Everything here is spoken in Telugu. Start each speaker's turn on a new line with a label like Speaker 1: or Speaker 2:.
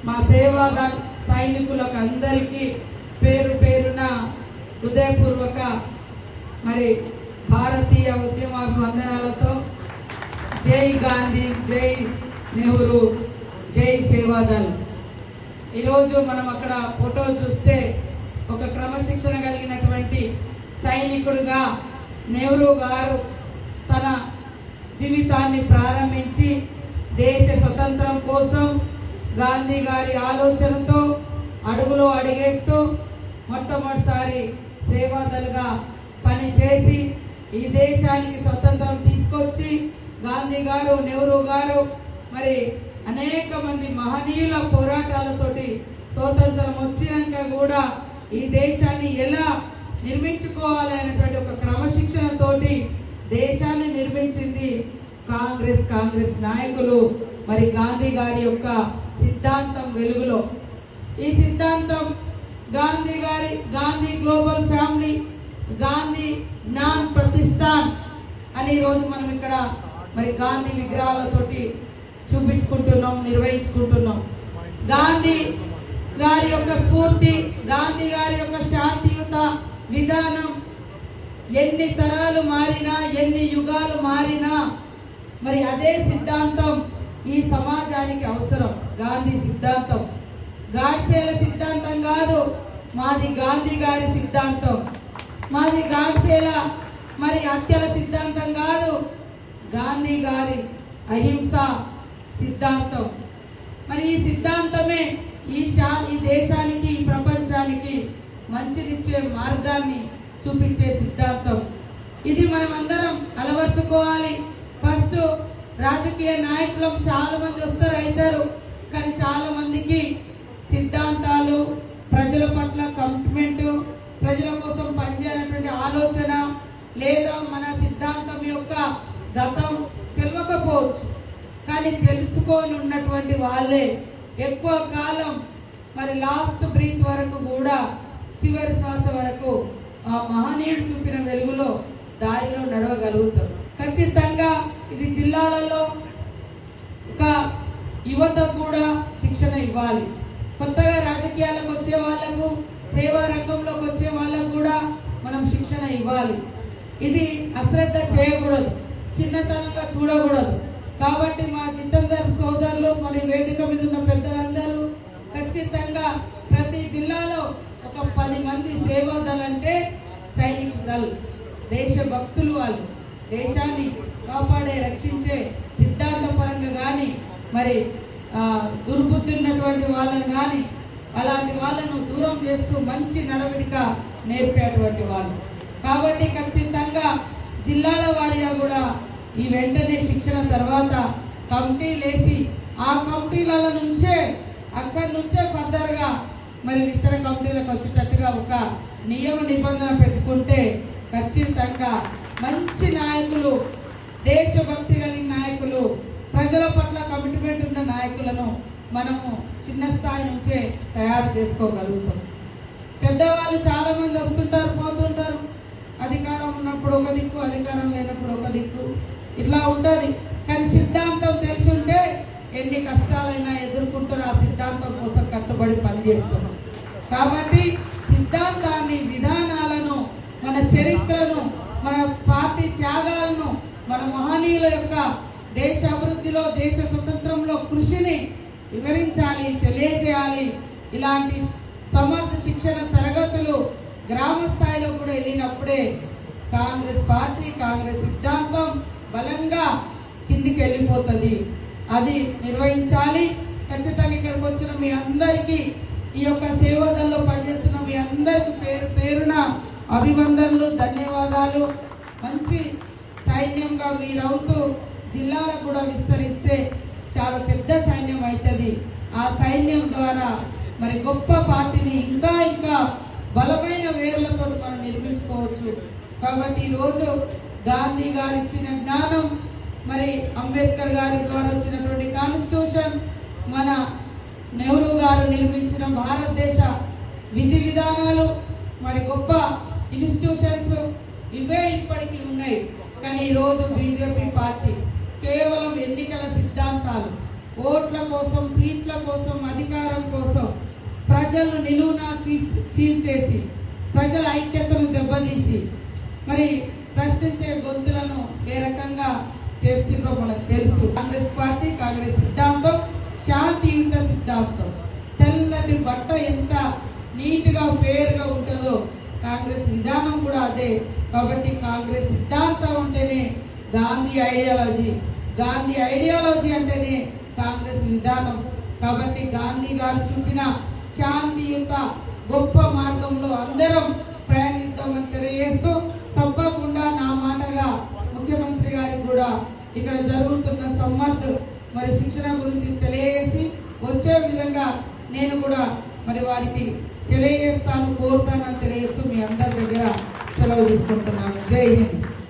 Speaker 1: మా సేవాదళ సైనికులకు అందరికీ పేరు పేరున హృదయపూర్వక మరి భారతీయ ఉద్యమాభివందనాలతో జై గాంధీ, జై నెహ్రూ, జై సేవాదళ్. ఈరోజు మనం అక్కడ ఫోటో చూస్తే ఒక క్రమశిక్షణ కలిగినటువంటి సైనికుడుగా నెహ్రూ గారు తన జీవితాన్ని ప్రారంభించి దేశ స్వతంత్రం కోసం గాంధీ గారి ఆలోచనతో అడుగులో అడిగేస్తూ మొట్టమొదటిసారి సేవాదల్గా పనిచేసి ఈ దేశానికి స్వతంత్రం తీసుకొచ్చి గాంధీ గారు, నెహ్రూ గారు మరి అనేక మంది మహనీయుల పోరాటాలతోటి స్వతంత్రం వచ్చినాక కూడా ఈ దేశాన్ని ఎలా నిర్మించుకోవాలి అనేటువంటి ఒక క్రమశిక్షణతోటి దేశాన్ని నిర్మించింది కాంగ్రెస్ నాయకులు. మరి గాంధీ గారి యొక్క సిద్ధాంతం వెలుగులో ఈ సిద్ధాంతం గాంధీ గ్లోబల్ ఫ్యామిలీ, గాంధీ జ్ఞాన్ ప్రతిష్టాన్ అని ఈరోజు మనం ఇక్కడ మరి గాంధీ విగ్రహాలతోటి చూపించుకుంటున్నాం, నిర్వహించుకుంటున్నాం. గాంధీ గారి యొక్క స్ఫూర్తి, గాంధీ గారి యొక్క శాంతియుత విధానం ఎన్ని తరాలు మారినా, ఎన్ని యుగాలు మారినా మరి అదే సిద్ధాంతం ఈ సమాజానికి అవసరం. గాంధీ సిద్ధాంతం గాడ్సేల సిద్ధాంతం కాదు, మాది గాంధీ గారి సిద్ధాంతం. మాది గాడ్సేల మరి హత్యల సిద్ధాంతం కాదు, గాంధీ గారి అహింస సిద్ధాంతం. మరి ఈ సిద్ధాంతమే ఈ దేశానికి, ఈ ప్రపంచానికి మంచినిచ్చే మార్గాన్ని చూపించే సిద్ధాంతం. ఇది మనం అందరం అలవర్చుకోవాలి. ఫస్ట్ రాజకీయ నాయకులు చాలా మంది వస్తారు, అవుతారు, కానీ చాలా మందికి సిద్ధాంతాలు, ప్రజల పట్ల కమిట్మెంట్, ప్రజల కోసం పనిచేయాలనేటువంటి ఆలోచన లేదా మన సిద్ధాంతం యొక్క గతం తెలియకపోవచ్చు. కానీ తెలుసుకొని ఉన్నటువంటి వాళ్ళే ఎక్కువ కాలం మరి లాస్ట్ బ్రీత్ వరకు కూడా, చివరి శ్వాస వరకు ఆ మహనీయుడు చూపిన వెలుగులో దారిలో నడవగలుగుతారు. ఖచ్చితంగా ఇది జిల్లాలలో ఒక యువత కూడా శిక్షణ ఇవ్వాలి. కొత్తగా రాజకీయాలకు వచ్చే వాళ్లకు, సేవా రంగంలోకి వచ్చే వాళ్ళకు కూడా మనం శిక్షణ ఇవ్వాలి. ఇది అశ్రద్ధ చేయకూడదు, చిన్నతనంగా చూడకూడదు. కాబట్టి మా జితేందర్ సోదరులు, మరి వేదిక మీద ఉన్న పెద్దలందరూ ఖచ్చితంగా ప్రతి జిల్లాలో ఒక 10 మంది సేవాదళ్ అంటే సైనిక దళ్, దేశభక్తులు. వాళ్ళు దేశాన్ని కాపాడే, రక్షించే సిద్ధాంతపరంగా కానీ మరి దుర్బుద్ధి ఉన్నటువంటి వాళ్ళని కానీ అలాంటి వాళ్ళను దూరం చేస్తూ మంచి నడవడిక నేర్పేటువంటి వాళ్ళు. కాబట్టి ఖచ్చితంగా జిల్లాల వారీగా కూడా ఈ వెంటనే శిక్షణ తర్వాత కమిటీలు వేసి ఆ కమిటీల నుంచే అక్కడి నుంచే ఫర్దర్గా మరి ఇతర కమిటీలకు వచ్చేటట్టుగా ఒక నియమ నిబంధన పెట్టుకుంటే ఖచ్చితంగా మంచి నాయకులు, దేశభక్తి కలిగిన నాయకులు, ప్రజల పట్ల కమిట్మెంట్ ఉన్న నాయకులను మనము చిన్న స్థాయి నుంచే తయారు చేసుకోగలుగుతాం. పెద్దవాళ్ళు చాలా మంది వస్తుంటారు, పోతుంటారు. అధికారం ఉన్నప్పుడు ఒక దిక్కు, అధికారం లేనప్పుడు ఒక దిక్కు, ఇట్లా ఉంటుంది. కానీ సిద్ధాంతం తెలిసి ఉంటే ఎన్ని కష్టాలైనా ఎదుర్కొంటారు. ఆ సిద్ధాంతం కోసం కట్టుబడి పనిచేస్తున్నాం. కాబట్టి సిద్ధాంతాన్ని, విధానాలను, మన చరిత్రను, మన పార్టీ త్యాగాలను, మన మహనీయుల యొక్క దేశ అభివృద్ధిలో, దేశ స్వతంత్రంలో కృషిని వివరించాలి, తెలియజేయాలి. ఇలాంటి సమర్థ శిక్షణ తరగతులు గ్రామ స్థాయిలో కూడా వెళ్ళినప్పుడే కాంగ్రెస్ పార్టీ, కాంగ్రెస్ సిద్ధాంతం బలంగా కిందికి వెళ్ళిపోతుంది. అది నిర్వహించాలి. ఖచ్చితంగా ఇక్కడికి వచ్చిన మీ అందరికీ, ఈ యొక్క సేవాదల్లో పనిచేస్తున్న మీ అందరికీ పేరు పేరున అభివందనలు, ధన్యవాదాలు. మంచి సైన్యంగా మీరవుతూ జిల్లాలకు కూడా విస్తరిస్తే చాలా పెద్ద సైన్యం అవుతుంది. ఆ సైన్యం ద్వారా మరి గొప్ప పార్టీని ఇంకా ఇంకా బలమైన వేర్లతో మనం నిర్మించుకోవచ్చు. కాబట్టి ఈరోజు గాంధీ గారు ఇచ్చిన జ్ఞానం, మరి అంబేద్కర్ గారి ద్వారా వచ్చినటువంటి కాన్స్టిట్యూషన్, మన నెహ్రూ గారు నిర్మించిన భారతదేశ విధి విధానాలు, మరి గొప్ప ఇన్స్టిట్యూషన్స్ ఇవే ఇప్పటికీ ఉన్నాయి. కానీ ఈరోజు బీజేపీ పార్టీ కేవలం ఎన్నికల సిద్ధాంతాలు, ఓట్ల కోసం, సీట్ల కోసం, అధికారం ప్రజలను నిలువునా చీల్చేసి ప్రజల ఐక్యతను దెబ్బతీసి మరి ప్రశ్నించే గొంతులను ఏ రకంగా చేస్తుందో మనకు తెలుసు. కాంగ్రెస్ పార్టీ, కాంగ్రెస్ సిద్ధాంతం శాంతియుత సిద్ధాంతం. తెల్లటి బట్ట ఎంత నీట్గా ఫేర్గా ఉంటుందో కాంగ్రెస్ విధానం కూడా అదే. కాబట్టి కాంగ్రెస్ సిద్ధాంతం అంటేనే గాంధీ ఐడియాలజీ, గాంధీ ఐడియాలజీ అంటేనే కాంగ్రెస్ విధానం. కాబట్టి గాంధీ గారు చూపిన శాంతియుత గొప్ప మార్గంలో అందరం ప్రయాణిద్దామని తెలియజేస్తూ, తప్పకుండా నా మాటగా ముఖ్యమంత్రి గారికి కూడా ఇక్కడ జరుగుతున్న సమ్మర్ద్ మరి శిక్షణ గురించి తెలియజేసి వచ్చే విధంగా నేను కూడా మరి వారికి తెలియజేస్తాను, కోరుతానని తెలియజేస్తూ మీ అందరి దగ్గర సెలవు తీసుకుంటున్నాను. జై హింద్.